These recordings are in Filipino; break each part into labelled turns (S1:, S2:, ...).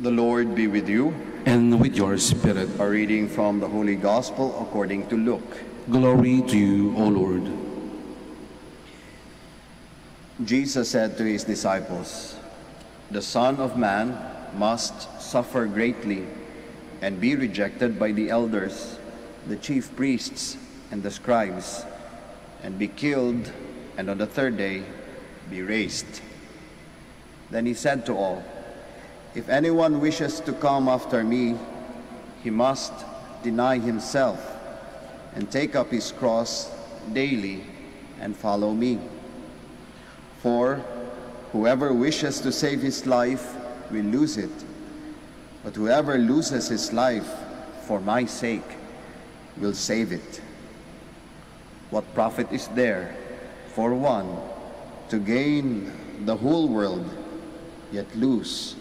S1: The Lord be with you.
S2: And with your spirit.
S1: A reading from the Holy Gospel according to Luke.
S2: Glory to you, O Lord.
S1: Jesus said to his disciples, "The Son of Man must suffer greatly and be rejected by the elders, the chief priests, and the scribes, and be killed, and on the third day be raised." Then he said to all, "If anyone wishes to come after me, he must deny himself and take up his cross daily and follow me. For whoever wishes to save his life will lose it, but whoever loses his life for my sake will save it. What profit is there for one to gain the whole world, yet lose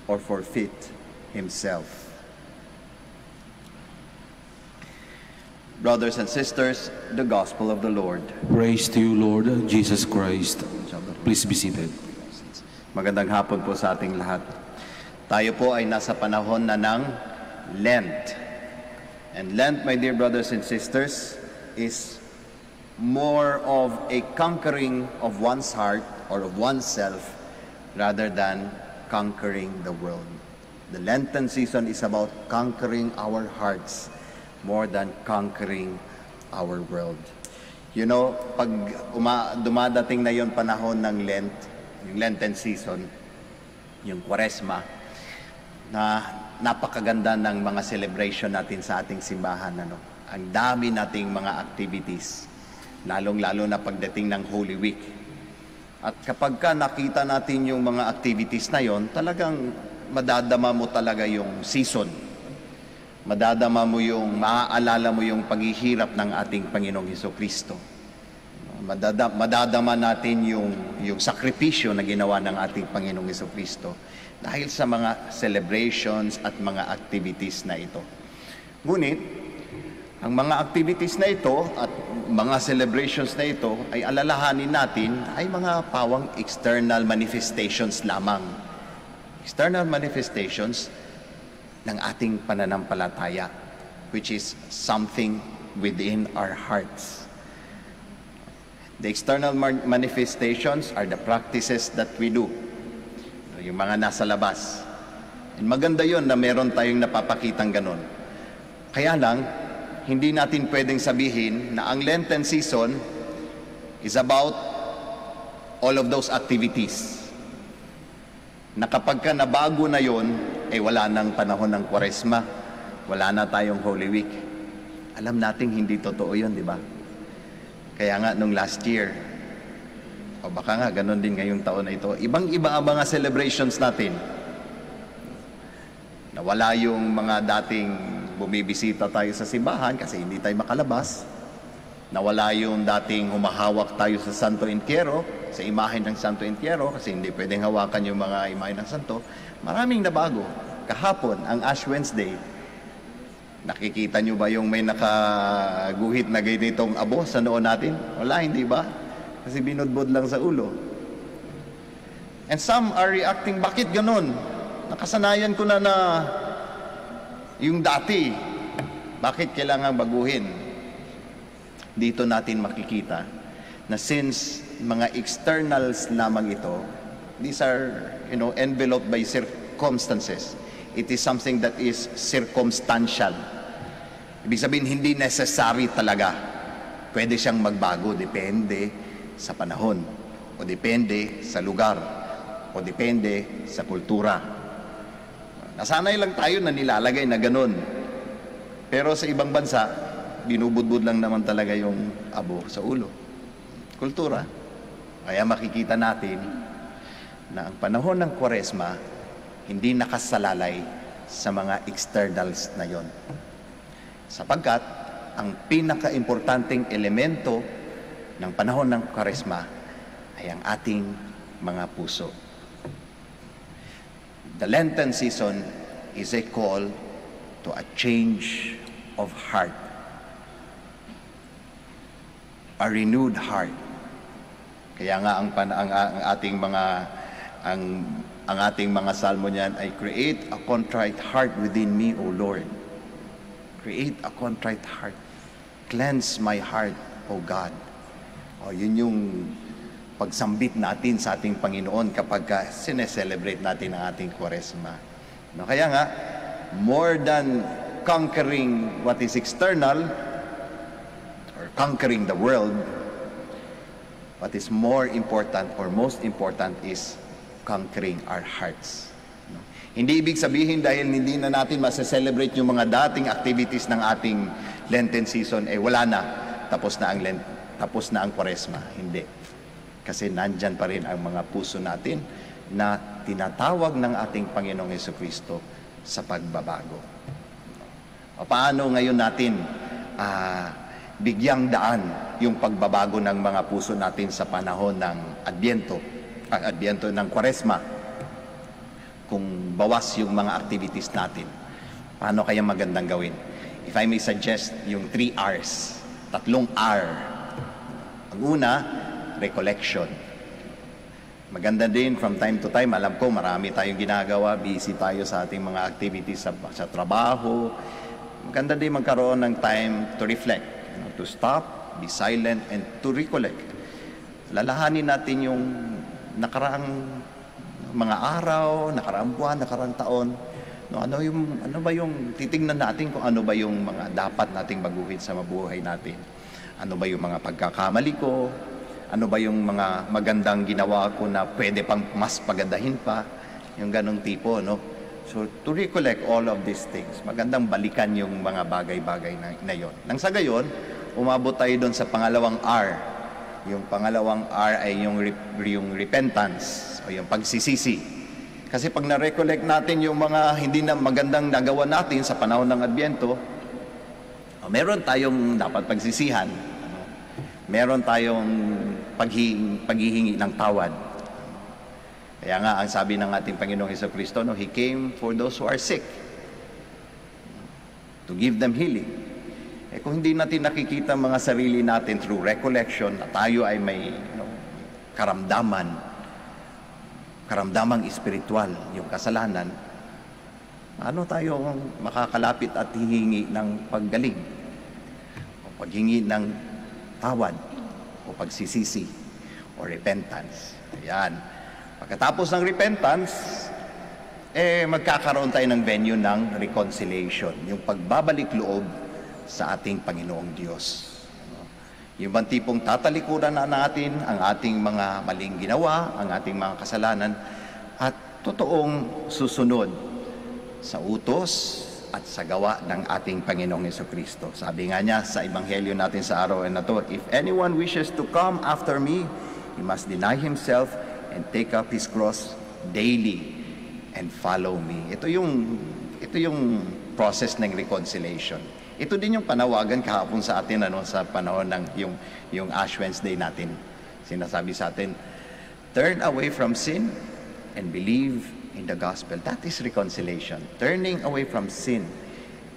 S1: or forfeit himself?" Brothers and sisters, the Gospel of the Lord.
S2: Praise to you, Lord Jesus Christ. Please be seated.
S1: Magandang hapon po sa ating lahat. Tayo po ay nasa panahon na ng Lent. And Lent, my dear brothers and sisters, is more of a conquering of one's heart or of oneself rather than conquering the world. The Lenten season is about conquering our hearts more than conquering our world. You know, pag dumadating na yon panahon ng Lent, yung Lenten season, yung Kwaresma, na napakaganda ng mga celebration natin sa ating simbahan. Ang dami nating mga activities, lalong-lalo na pagdating ng Holy Week. At kapag ka nakita natin yung mga activities na yon, talagang madadama mo talaga yung season. Madadama mo yung, maaalala mo yung paghihirap ng ating Panginoong Hesukristo. Madadama natin yung sakripisyo na ginawa ng ating Panginoong Hesukristo dahil sa mga celebrations at mga activities na ito. Ngunit, ang mga activities na ito at mga celebrations na ito ay alalahanin natin ay mga pawang external manifestations lamang. External manifestations ng ating pananampalataya, which is something within our hearts. The external manifestations are the practices that we do, yung mga nasa labas. And maganda yon na meron tayong napapakitang ganon. Kaya lang, hindi natin pwedeng sabihin na ang Lenten season is about all of those activities. Na kapag ka nabago na yon, wala nang panahon ng Kwaresma, wala na tayong Holy Week. Alam nating hindi totoo yun, di ba? Kaya nga, nung last year, o baka nga, ganun din ngayong taon na ito, ibang-iba ang mga celebrations natin. Nawala yung mga dating bumibisita tayo sa simbahan kasi hindi tayo makalabas. Nawala yung dating humahawak tayo sa Santo Entierro, sa imahen ng Santo Entierro, kasi hindi pwedeng hawakan yung mga imahen ng Santo. Maraming nabago. Kahapon, ang Ash Wednesday, nakikita nyo ba yung may nakaguhit na ganitong abo sa noon natin? Wala, hindi ba? Kasi binudbod lang sa ulo. And some are reacting, bakit ganun? Nakasanayan ko na yung dati. Bakit kailangan baguhin? Dito natin makikita na since mga externals lamang ito, these are, enveloped by circumstances. It is something that is circumstantial. Ibig sabihin, hindi necessary talaga. Pwede siyang magbago, depende sa panahon, o depende sa lugar, o depende sa kultura. Nasanay lang tayo na nilalagay na ganun. Pero sa ibang bansa, binubudbud lang naman talaga yung abo sa ulo. Kultura. Kaya makikita natin na ang panahon ng Kwaresma hindi nakasalalay sa mga externals na yon. Sapagkat ang pinaka-importanting elemento ng panahon ng Kwaresma ay ang ating mga puso. The Lenten season is a call to a change of heart. A renewed heart. Kaya nga ang ating mga ang ating mga salmo niyan ay, create a contrite heart within me, O Lord. Create a contrite heart. Cleanse my heart, O God. O, yun yung pagsambit natin sa ating Panginoon kapag sineselebrate natin ang ating Kwaresma. No, kaya nga, more than conquering what is external or conquering the world, what is more important or most important is conquering our hearts. No? Hindi ibig sabihin dahil hindi na natin masaselebrate yung mga dating activities ng ating Lenten season, wala na, tapos na ang Kwaresma. Hindi. Kasi nandyan pa rin ang mga puso natin na tinatawag ng ating Panginoong Jesucristo sa pagbabago. Paano ngayon natin bigyang daan yung pagbabago ng mga puso natin sa panahon ng Adbyento ng Kwaresma, kung bawas yung mga activities natin? Paano kaya magandang gawin? If I may suggest, yung 3 R's, 3 R. Ang una, recollection. Maganda din from time to time, alam ko marami tayong ginagawa, busy tayo sa ating mga activities sa trabaho. Maganda din magkaroon ng time to reflect, to stop, be silent, and to recollect. Lalahanin natin yung nakaraang mga araw, nakaraang buwan, nakaraang taon. No, ano ba yung titingnan natin kung ano ba yung mga dapat nating baguhin sa mabuhay natin? Ano ba yung mga pagkakamali ko? Ano ba yung mga magandang ginawa ko na pwede pang mas pagandahin pa? Yung ganong tipo, no? So, to recollect all of these things, magandang balikan yung mga bagay-bagay na yon. Nang sa gayon, umabot tayo doon sa pangalawang R. Yung pangalawang R ay yung repentance o yung pagsisisi. Kasi pag na-recollect natin yung mga hindi na magandang nagawa natin sa panahon ng Adbyento, meron tayong dapat pagsisihan. Meron tayong paghihingi ng tawad. Kaya nga, ang sabi ng ating Panginoong Jesucristo, He came for those who are sick, to give them healing. Kung hindi natin nakikita mga sarili natin through recollection na tayo ay may karamdamang espiritual, yung kasalanan, ano tayo makakalapit at hihingi ng paggaling o paghingi ng tawad o pagsisisi o repentance. Ayan. Pagkatapos ng repentance, magkakaroon tayo ng venue ng reconciliation, yung pagbabalik loob sa ating Panginoong Diyos. Yung bang tipong tatalikuran na natin ang ating mga maling ginawa, ang ating mga kasalanan, at totoong susunod sa utos at sa gawa ng ating Panginoong Jesucristo. Sabi nga niya sa Ebanghelyo natin sa araw na to, if anyone wishes to come after me, he must deny himself and take up his cross daily and follow me. Ito yung process ng reconciliation. Ito din yung panawagan kahapon sa atin sa panahon ng yung Ash Wednesday natin. Sinasabi sa atin, turn away from sin and believe in the gospel. That is reconciliation. Turning away from sin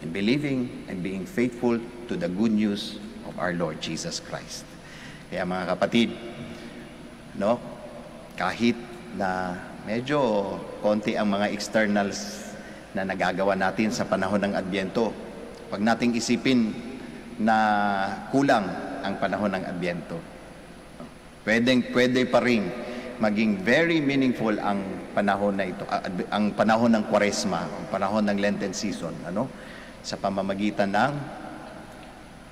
S1: and believing and being faithful to the good news of our Lord Jesus Christ. Kaya mga kapatid, kahit na medyo konti ang mga externals na nagagawa natin sa panahon ng Adbyento, pag nating isipin na kulang ang panahon ng Adbyento, pwede pa rin maging very meaningful ang panahon na ito, ang panahon ng Kwaresma, ang panahon ng Lenten season, sa pamamagitan ng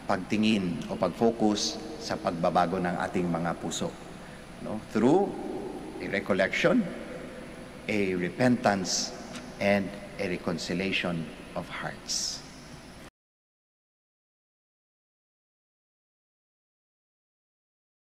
S1: pagtingin o pag-focus sa pagbabago ng ating mga puso, through a recollection, a repentance, and a reconciliation of hearts.